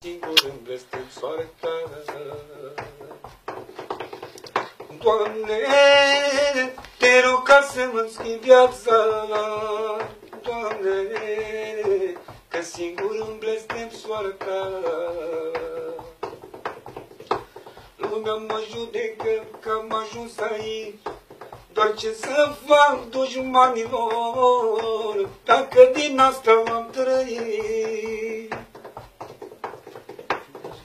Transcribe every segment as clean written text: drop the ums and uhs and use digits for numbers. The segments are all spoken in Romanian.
Singur îmi blestem soarta. Doamne, te rog ca să-mi schimbi viața. Doamne, că singur îmi blestem soarta. Lumea mă judecă că am ajuns aici, doar ce să fac dușmanilor, dacă din asta am trăit.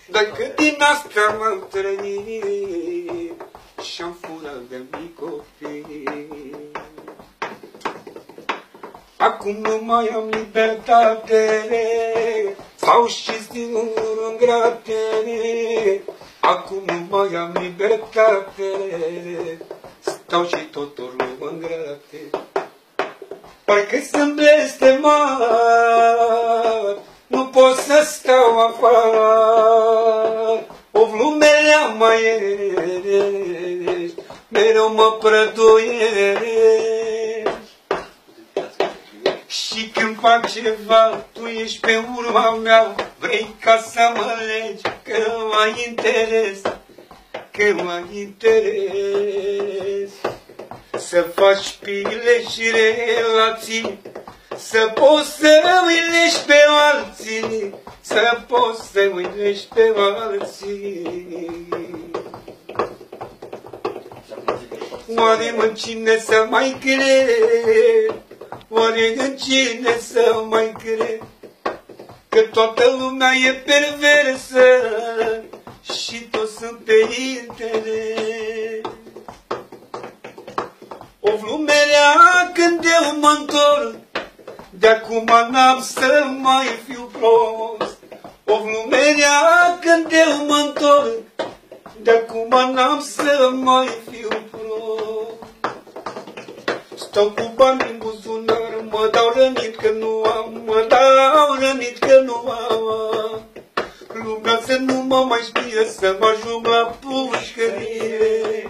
Dacă din asta m-am trăit și-am furat de mic copil. Acum nu mai am libertate, stau și singur în grate. Acum nu mai am libertate, stau și tot o luăm în grate. Parcă sunt blestemat, nu pot să stau afară. O vlumelea mai ești, mereu mă prăduiești. Și când fac ceva, tu ești pe urma mea. Vrei ca să mă legi, că m-ai interes, că m-ai interes. Să faci pile și relații, să poți să uilești pe alții, să poți să uilești pe alții. Oare în cine să mai cred? Oare în cine să mai cred? Că toată lumea e perversă și toți sunt pe interes. O vlumerea când eu mă întorc, de-acum n-am să mai fiu prost. O vlumerea când eu mă întorc, de-acum n-am să mai fiu prost. Stau cu bani în buzunar, mă dau rănit că nu am, mă dau rănit că nu am. Lumea să nu mă mai știe, să mă ajung la pușcărie.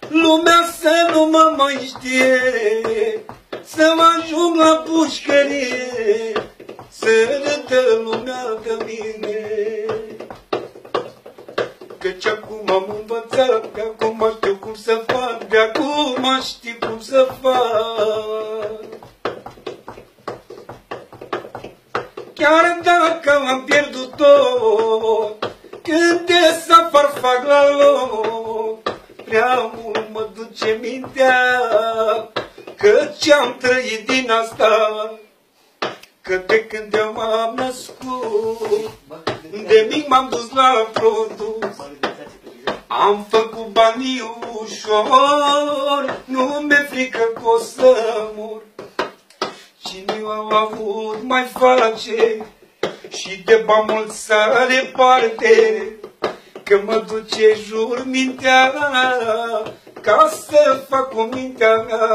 Lumea să nu mă mai știe, să mă ajung la pușcărie, să râdă lumea de mine. Căci acum am învățat, de acum știu cum să fac, de acum știu cum să fac. Chiar dacă am pierdut tot, când de safar fac la loc, prea mult mă duce mintea, că ce-am trăit din asta. Că de când eu m-am născut, de mic m-am dus la produs. Am făcut banii ușor, nu mi-e frică că o să mor. Cine au avut mai face și de bani mult sare parte, că mă duce jur mintea ca să fac cu mintea mea.